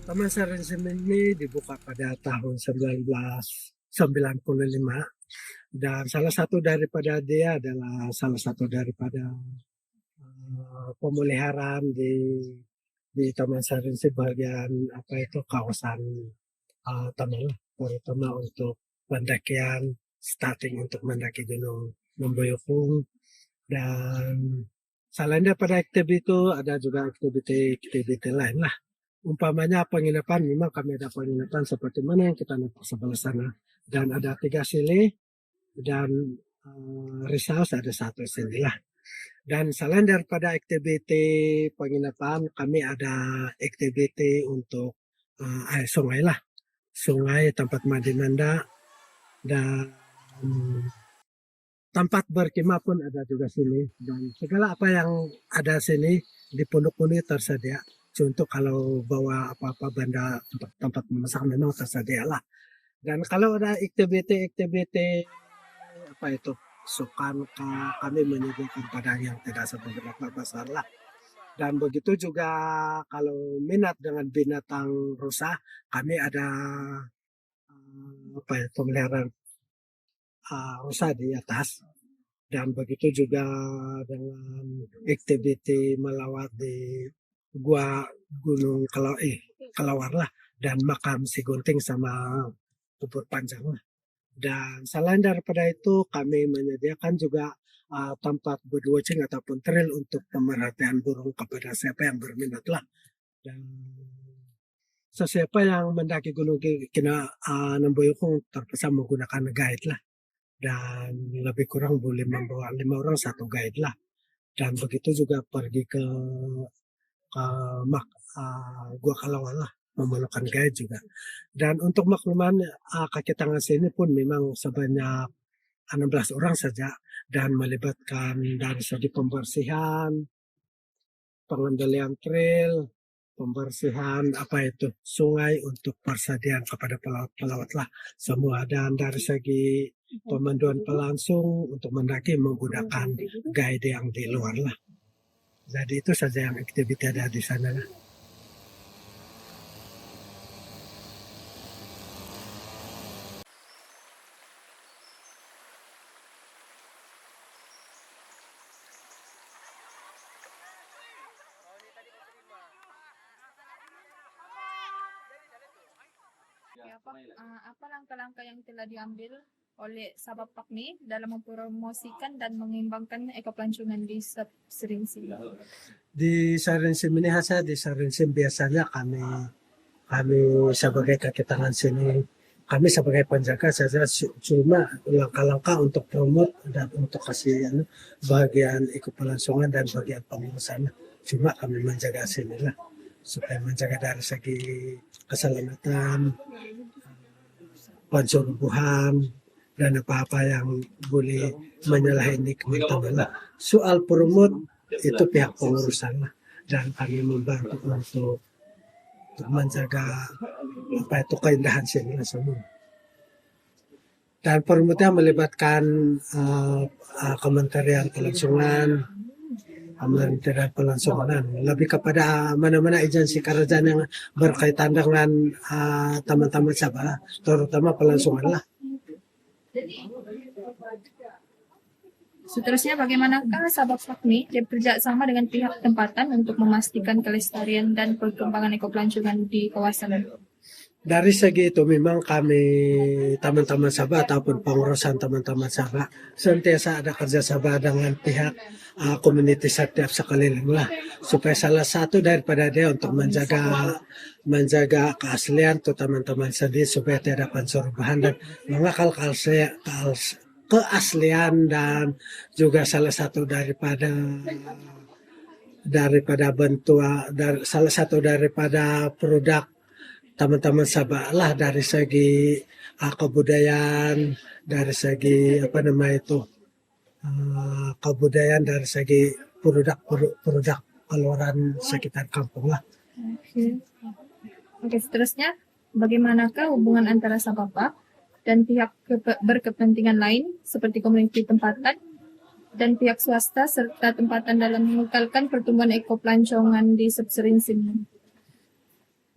Taman Sarinsem ini dibuka pada tahun 1995 dan salah satu daripada dia adalah salah satu daripada pemeliharaan di Taman Sarinsem bagian apa itu kawasan taman lah, terutama untuk pendakian starting untuk mendaki Gunung Membayukung dan selain daripada aktivitas itu ada juga aktivitas lain lah. Umpamanya penginapan, memang kami ada penginapan seperti mana yang kita nampak sebelah sana. Dan ada 3 sili dan resource ada 1 sili lah. Dan selain daripada aktiviti penginapan, kami ada aktiviti untuk air sungai lah. Sungai, tempat mandi manda, dan tempat berkemah pun ada juga sini. Dan segala apa yang ada sini di pondok ini tersedia. Contoh kalau bawa apa-apa benda untuk tempat memasak memang tersedia lah. Dan kalau ada aktiviti apa itu sukan kami menyediakan padang yang tidak seberapa besar lah. Dan begitu juga kalau minat dengan binatang rusa, kami ada apa ya, pemeliharaan rusa di atas. Dan begitu juga dengan aktiviti melawat di gua Gunung Kelawar lah dan makam si Gunting sama bubur panjang lah. Dan selain daripada itu kami menyediakan juga tempat birdwatching ataupun trail untuk pemerhatian burung kepada siapa yang berminat lah. Dan sesiapa yang mendaki Gunung Nembuyukung terpaksa menggunakan guide lah. Dan lebih kurang boleh membawa 5 orang 1 guide lah. Dan begitu juga pergi ke Gua Kalawar lah, memerlukan guide juga. Dan untuk makluman kaki tangan sini pun memang sebanyak 16 orang saja dan melibatkan dari segi pembersihan, pengendalian trail, pembersihan apa itu sungai untuk persediaan kepada pelawat lah semua, dan dari segi pemanduan pelangsung untuk mendaki menggunakan guide yang di luar lah. Jadi itu saja yang aktivitas ada di sana lah. Ya, apa langkah-langkah yang telah diambil oleh Sabab Pakmi dalam mempromosikan dan mengembangkan ekopelancongan di Sarinsem? Di Sarinsem ini khasnya di Sarinsem biasanya kami sebagai kaki tangan sini, kami sebagai penjaga saja cuma langkah-langkah untuk promote dan untuk kasih bagian ekopelancongan dan bagian pengurusan. Cuma kami menjaga sini lah supaya menjaga dari segi keselamatan, pencerubuhan, dan apa-apa yang boleh menyalahi nikmat Allah. Soal promote itu pihak pengurusan lah, dan kami membantu untuk menjaga apa itu keindahan sini semua. Dan promote melibatkan Kementerian Kelangsungan, Kementerian Pelangsungan, lebih kepada mana-mana agensi kerajaan yang berkaitan dengan teman-teman Sabah, terutama pelangsungan lah. Seterusnya, bagaimanakah Sabab Pakmi bekerja sama dengan pihak tempatan untuk memastikan kelestarian dan perkembangan ekopelancongan di kawasan? Dari segi itu memang kami teman-teman Sabah ataupun pengurusan teman-teman Sabah sentiasa ada kerjasama dengan pihak community setiap sekeliling lah, supaya salah satu daripada dia untuk menjaga keaslian tuh teman-teman sendiri supaya tidak perubahan dan mengakal keaslian, dan juga salah satu daripada salah satu daripada produk teman-teman Sabah lah dari segi kebudayaan, dari segi apa namanya itu kebudayaan, dari segi produk keluaran sekitar kampung lah. Oke, seterusnya, bagaimanakah hubungan antara Sabapa dan pihak berkepentingan lain seperti komuniti tempatan dan pihak swasta serta tempatan dalam mengekalkan pertumbuhan ekopelancongan di Sarinsem?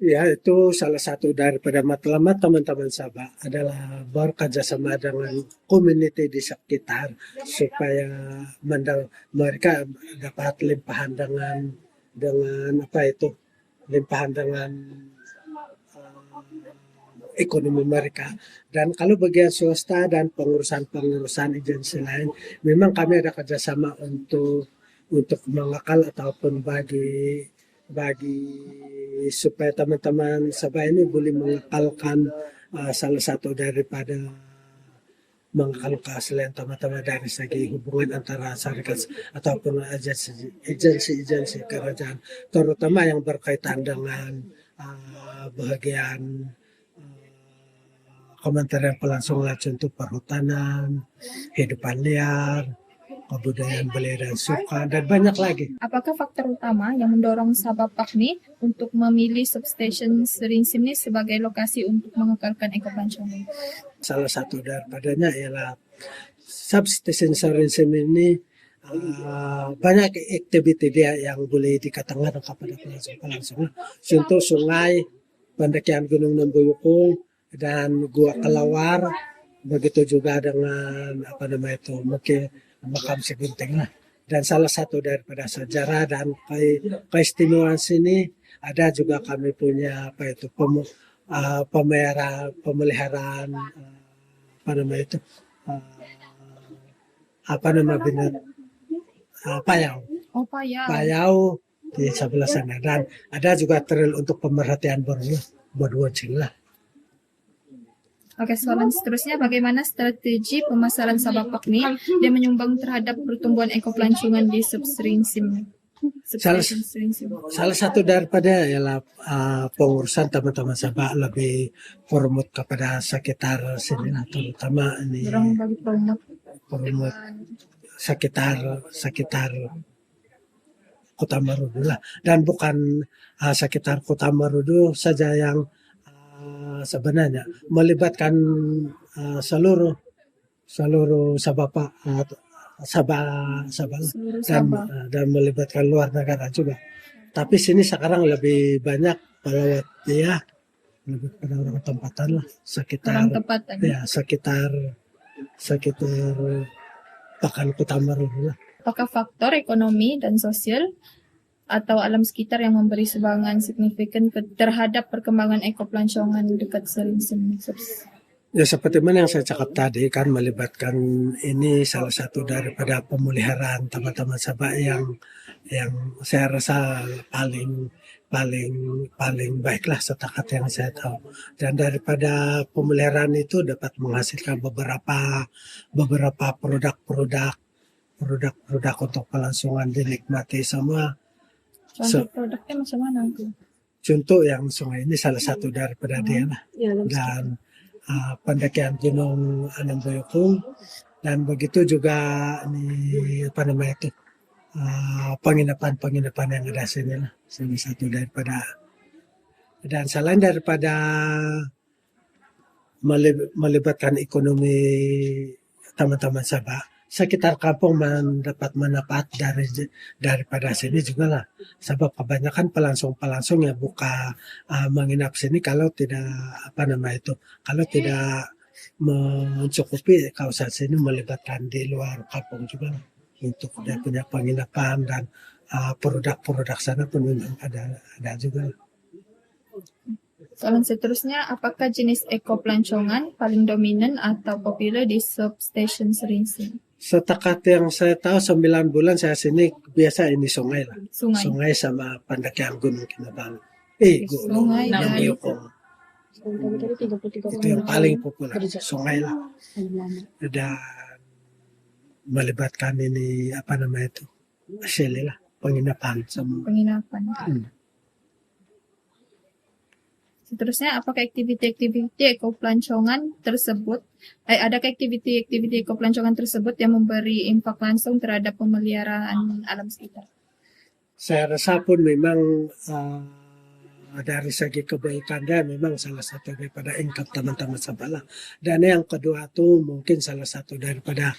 Ya, itu salah satu daripada matlamat teman-teman Sabah adalah bekerjasama dengan community di sekitar supaya mereka dapat limpahan dengan apa itu limpahan dengan ekonomi mereka. Dan kalau bagian swasta dan pengurusan agensi lain, memang kami ada kerjasama untuk mengakal ataupun bagi supaya teman-teman Sabah ini boleh mengakalkan salah satu daripada mengakal keaslian teman-teman dari segi hubungan antara syarikat ataupun agensi kerajaan, terutama yang berkaitan dengan bahagian Kementerian Kelangsungan contoh perhutanan, kehidupan liar, kebudayaan belia dan suka, dan banyak lagi. Apakah faktor utama yang mendorong Sabah Pakni untuk memilih substation Serinsim ini sebagai lokasi untuk mengekalkan ekopelancongan? Salah satu daripadanya ialah substation Serinsim ini banyak aktiviti dia yang boleh dikatakan kepada pelangsungan. Contoh sungai, pendakian Gunung Nembuyukung, dan Gua Kelawar, begitu juga dengan makam Sigunting lah. Dan salah satu daripada sejarah dan keistimewaan sini ada juga kami punya pemeliharaan payau. Oh, payah. Payau di sebelah sana, dan ada juga trail untuk pemerhatian berwajib lah. Oke, soalan seterusnya, bagaimana strategi pemasaran Sabah Pakni yang menyumbang terhadap pertumbuhan ekopelancongan di Serinsim? Salah satu daripada ialah pengurusan teman-teman Sabah lebih promote kepada sekitar sini lah, terutama ini promote sekitar Kota Marudu lah, dan bukan sekitar Kota Marudu saja yang sebenarnya melibatkan seluruh Sabah dan melibatkan luar negara juga. Tapi sini sekarang lebih banyak pelawat dia, lebih pada orang tempatan lah, sekitar Pakan Kota Marudu lah. Apakah faktor ekonomi dan sosial atau alam sekitar yang memberi sumbangan signifikan terhadap perkembangan ekopelancongan dekat Serinsim? Ya, seperti mana yang saya cakap tadi, kan melibatkan ini salah satu daripada pemeliharaan teman-teman Sabah yang saya rasa paling baiklah setakat yang saya tahu. Dan daripada pemeliharaan itu dapat menghasilkan beberapa produk untuk kelangsungan dinikmati semua. Contoh produknya macam mana? Contoh yang sungai ini salah satu daripada dia lah. Dan pendakian Gunung Nembuyukung, dan begitu juga ini penginapan yang ada sini lah, salah satu daripada. Dan selain daripada melibatkan ekonomi teman-teman Sabah, sekitar kampung mendapat manfaat daripada sini juga lah. Sebab kebanyakan pelangsung yang buka menginap sini kalau tidak kalau tidak mencukupi kawasan sini, melibatkan di luar kampung juga lah, untuk dia punya penginapan, dan produk-produk sana pun memang ada juga. Soalan seterusnya, apakah jenis ekopelancongan paling dominan atau populer di substation Serinsim? Setakat yang saya tahu 9 bulan saya sini biasa ini sungai lah. Sungai Sama pendakian Gunung Kinabalu. Gunung Nembuyukung. Itu yang paling populer, sungai lah. Dan melibatkan ini asili lah, penginapan sama. Seterusnya, apakah aktiviti-aktiviti ekopelancongan tersebut, adakah aktiviti-aktiviti ekopelancongan tersebut yang memberi impak langsung terhadap pemeliharaan alam sekitar? Saya rasa pun memang dari segi kebaikan dia memang salah satu daripada income teman-teman Sabah lah. Dan yang kedua tuh mungkin salah satu daripada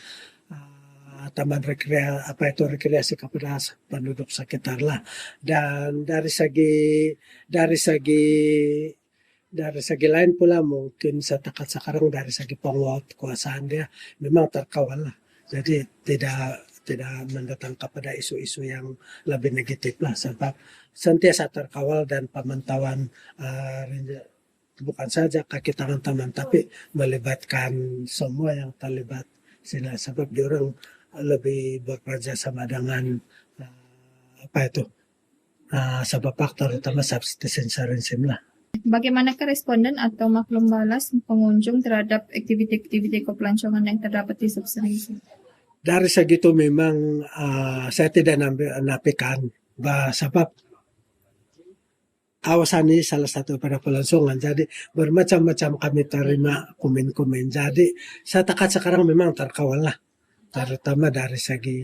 taman rekreasi kepada penduduk sekitar lah. Dan dari segi lain pula mungkin setakat sekarang dari segi penguasaan dia memang terkawal lah. Jadi tidak mendatang kepada isu-isu yang lebih negatif lah, sebab sentiasa terkawal dan pemantauan bukan saja kaki tangan teman tapi melibatkan semua yang terlibat sini, sebab diorang lebih bekerja sama dengan Sabapak terutama substation lah. Bagaimanakah responden atau maklum balas pengunjung terhadap aktiviti-aktiviti kepelancongan yang terdapat di subserinsim? Dari segitu memang saya tidak nafikan sebab kawasan ini salah satu pada pelangsungan, jadi bermacam-macam kami terima komen-komen. Jadi setakat sekarang memang terkawal lah, terutama dari segi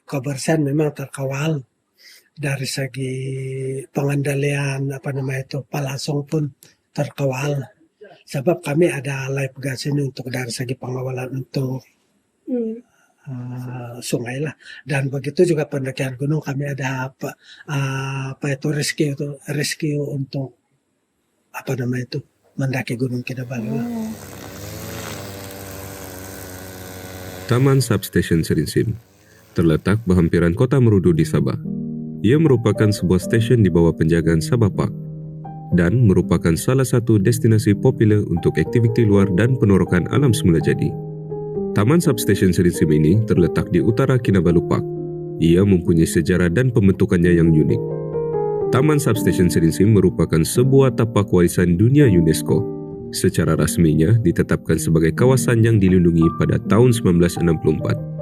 kebersihan memang terkawal. Dari segi pengendalian pelangsung pun terkawal. Sebab kami ada live gas ini untuk dari segi pengawalan untuk sungai lah. Dan begitu juga pendakian gunung kami ada rescue untuk mendaki Gunung Kinabalu. Taman Substation Serinsim terletak berhampiran Kota Merudu di Sabah. Ia merupakan sebuah stesen di bawah penjagaan Sabah Park dan merupakan salah satu destinasi popular untuk aktiviti luar dan penorokan alam semula jadi. Taman Substation Serinsim ini terletak di utara Kinabalu Park. Ia mempunyai sejarah dan pembentukannya yang unik. Taman Substation Serinsim merupakan sebuah tapak warisan dunia UNESCO. Secara rasminya ditetapkan sebagai kawasan yang dilindungi pada tahun 1964.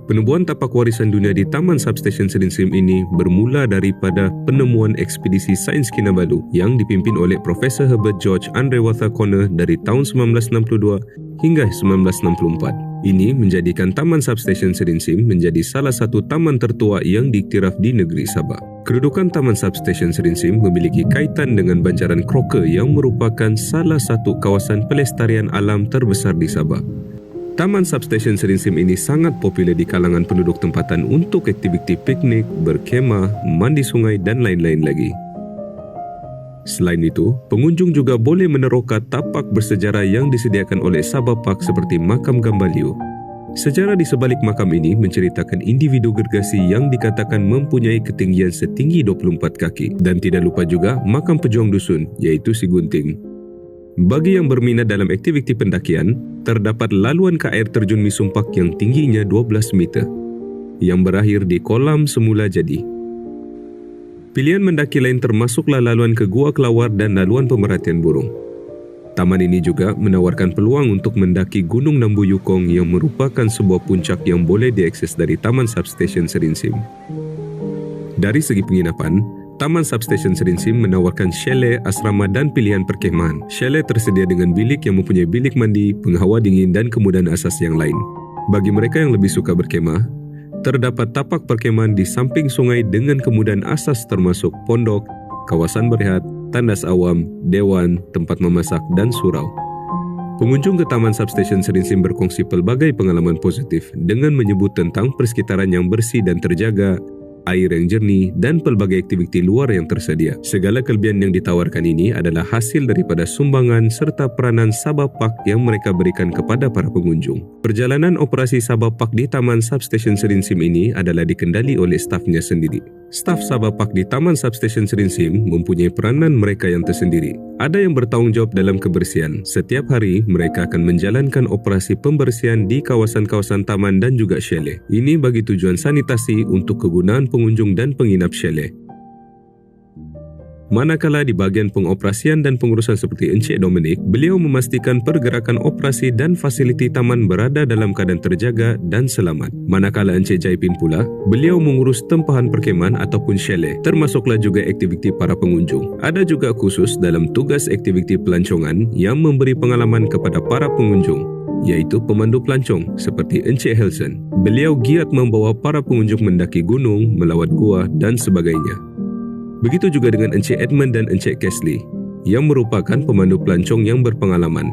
Penubuhan tapak warisan dunia di Taman Substation Serinsim ini bermula daripada penemuan ekspedisi sains Kinabalu yang dipimpin oleh Profesor Herbert George Andrewatha Corner dari tahun 1962 hingga 1964. Ini menjadikan Taman Substation Serinsim menjadi salah satu taman tertua yang diiktiraf di negeri Sabah. Kedudukan Taman Substation Serinsim memiliki kaitan dengan Banjaran Crocker yang merupakan salah satu kawasan pelestarian alam terbesar di Sabah. Taman Substation Serinsim ini sangat popular di kalangan penduduk tempatan untuk aktiviti piknik, berkemah, mandi sungai dan lain-lain lagi. Selain itu, pengunjung juga boleh meneroka tapak bersejarah yang disediakan oleh Sabah Park seperti makam Gambaliu. Sejarah di sebalik makam ini menceritakan individu gergasi yang dikatakan mempunyai ketinggian setinggi 24 kaki. Dan tidak lupa juga makam pejuang dusun, iaitu Si Gunting. Bagi yang berminat dalam aktiviti pendakian, terdapat laluan ke air terjun Misumpak yang tingginya 12 meter, yang berakhir di kolam semula jadi. Pilihan mendaki lain termasuklah laluan ke Gua Kelawar dan laluan pemerhatian burung. Taman ini juga menawarkan peluang untuk mendaki Gunung Nambu Yukong yang merupakan sebuah puncak yang boleh diakses dari Taman Substation Serinsim. Dari segi penginapan, Taman Substation Serinsim menawarkan chalet, asrama dan pilihan perkemahan. Chalet tersedia dengan bilik yang mempunyai bilik mandi, penghawa dingin dan kemudahan asas yang lain. Bagi mereka yang lebih suka berkemah, terdapat tapak perkemahan di samping sungai dengan kemudahan asas termasuk pondok, kawasan berehat, tandas awam, dewan, tempat memasak dan surau. Pengunjung ke Taman Substation Serinsim berkongsi pelbagai pengalaman positif dengan menyebut tentang persekitaran yang bersih dan terjaga, air yang jernih, dan pelbagai aktiviti luar yang tersedia. Segala kelebihan yang ditawarkan ini adalah hasil daripada sumbangan serta peranan Sabah Park yang mereka berikan kepada para pengunjung. Perjalanan operasi Sabah Park di Taman Substation Serinsim ini adalah dikendali oleh stafnya sendiri. Staf Sabah Park di Taman Substation Serinsim mempunyai peranan mereka yang tersendiri. Ada yang bertanggungjawab dalam kebersihan. Setiap hari, mereka akan menjalankan operasi pembersihan di kawasan-kawasan taman dan juga chalet. Ini bagi tujuan sanitasi untuk kegunaan pengunjung dan penginap chalet. Manakala di bahagian pengoperasian dan pengurusan seperti Encik Dominic, beliau memastikan pergerakan operasi dan fasiliti taman berada dalam keadaan terjaga dan selamat. Manakala Encik Jaipin pula, beliau mengurus tempahan perkemahan ataupun chalet, termasuklah juga aktiviti para pengunjung. Ada juga khusus dalam tugas aktiviti pelancongan yang memberi pengalaman kepada para pengunjung, iaitu pemandu pelancong seperti Encik Helson. Beliau giat membawa para pengunjung mendaki gunung, melawat gua dan sebagainya. Begitu juga dengan Encik Edmund dan Encik Kesley yang merupakan pemandu pelancong yang berpengalaman.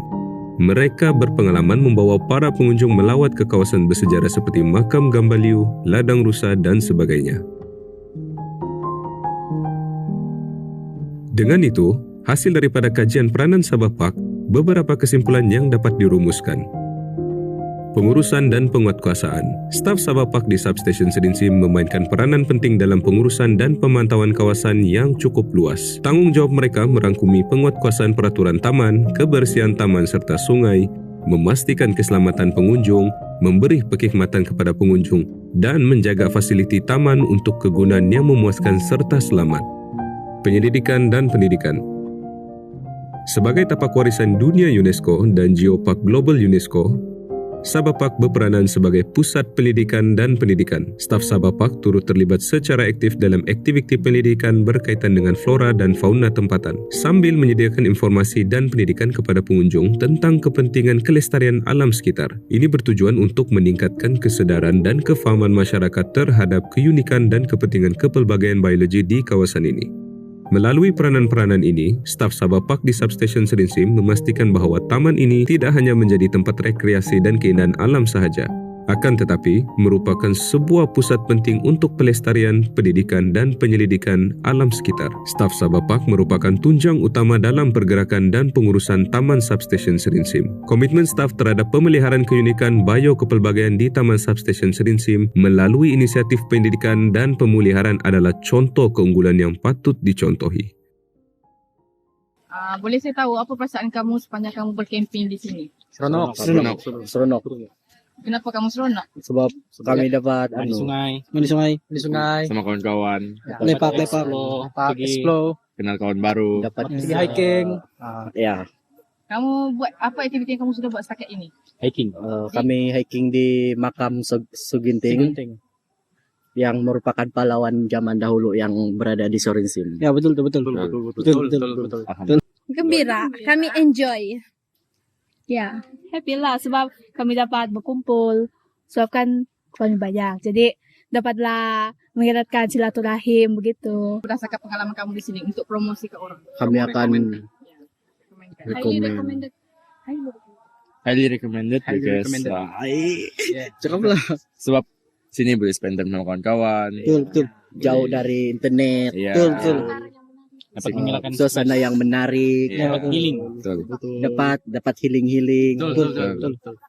Mereka berpengalaman membawa para pengunjung melawat ke kawasan bersejarah seperti Makam Gambaliu, Ladang Rusa dan sebagainya. Dengan itu, hasil daripada kajian peranan Sabah Park, beberapa kesimpulan yang dapat dirumuskan. Pengurusan dan penguatkuasaan. Staf Sabah Park di Substation Serinsim memainkan peranan penting dalam pengurusan dan pemantauan kawasan yang cukup luas. Tanggungjawab mereka merangkumi penguatkuasaan peraturan taman, kebersihan taman serta sungai, memastikan keselamatan pengunjung, memberi perkhidmatan kepada pengunjung, dan menjaga fasiliti taman untuk kegunaan yang memuaskan serta selamat. Penyelidikan dan pendidikan. Sebagai tapak warisan dunia UNESCO dan Geopark Global UNESCO, Sabah Park berperanan sebagai pusat pendidikan dan pendidikan. Staf Sabah Park turut terlibat secara aktif dalam aktiviti pendidikan berkaitan dengan flora dan fauna tempatan, sambil menyediakan informasi dan pendidikan kepada pengunjung tentang kepentingan kelestarian alam sekitar. Ini bertujuan untuk meningkatkan kesedaran dan kefahaman masyarakat terhadap keunikan dan kepentingan kepelbagaian biologi di kawasan ini. Melalui peranan-peranan ini, staf Sabah Park di Substation Serinsim memastikan bahawa taman ini tidak hanya menjadi tempat rekreasi dan keindahan alam sahaja, akan tetapi merupakan sebuah pusat penting untuk pelestarian, pendidikan dan penyelidikan alam sekitar. Staf Sabah Park merupakan tunjang utama dalam pergerakan dan pengurusan Taman Substation Serinsim. Komitmen staf terhadap pemeliharaan keunikan biokepelbagaian di Taman Substation Serinsim melalui inisiatif pendidikan dan pemuliharaan adalah contoh keunggulan yang patut dicontohi. Boleh saya tahu apa perasaan kamu sepanjang kamu berkemping di sini? Seronok. Kenapa kamu seronok? Sebab kami dapat Di sungai, di sungai, sama kawan-kawan, lepak, explore, kenal kawan baru. dapat pergi hiking. Ya, Kamu buat apa aktiviti yang kamu sudah buat setakat ini? Hiking. kami hiking di makam Suginting yang merupakan pahlawan zaman dahulu yang berada di Serinsim. Ya, betul. Gembira, kami enjoy. Ya, happy lah sebab kami dapat berkumpul. Sebab kan kami banyak. Jadi dapatlah mengeratkan silaturahim begitu. Berdasarkan pengalaman kamu di sini untuk promosi ke orang. Kami akan Highly recommend. Highly recommended because Cukup lah. sebab sini boleh spend time sama kawan-kawan. Betul. Jauh dari internet. Iya. Betul. Dapat menghilangkan Suasana yang menarik. Iya. Healing. Betul. Dapat healing. Betul.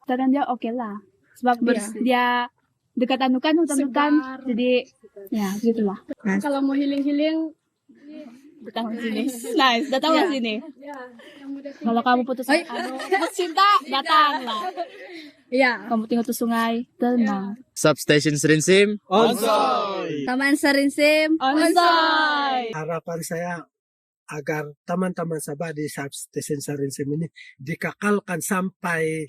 Dan dia oke lah. Sebab dia dekat anukan hutan-hutan. Jadi ya gitulah. Kalau mau healing-healing, Datang ke sini. Nice, datang ke sini. Kalau kamu putus cinta, datanglah. ya. Kamu tinggal ke sungai, tenang. Substation Serinsim. Taman Serinsim, onsite. Harapan saya agar teman-teman Sabah di Substation Serinsim ini dikekalkan sampai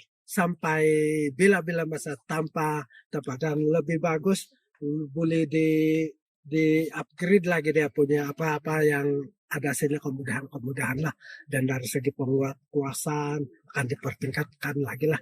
bila-bila masa tanpa dan lebih bagus, boleh di upgrade lagi dia punya apa-apa yang ada hasilnya, kemudahan lah, dan dari segi penguasaan akan dipertingkatkan lagi lah.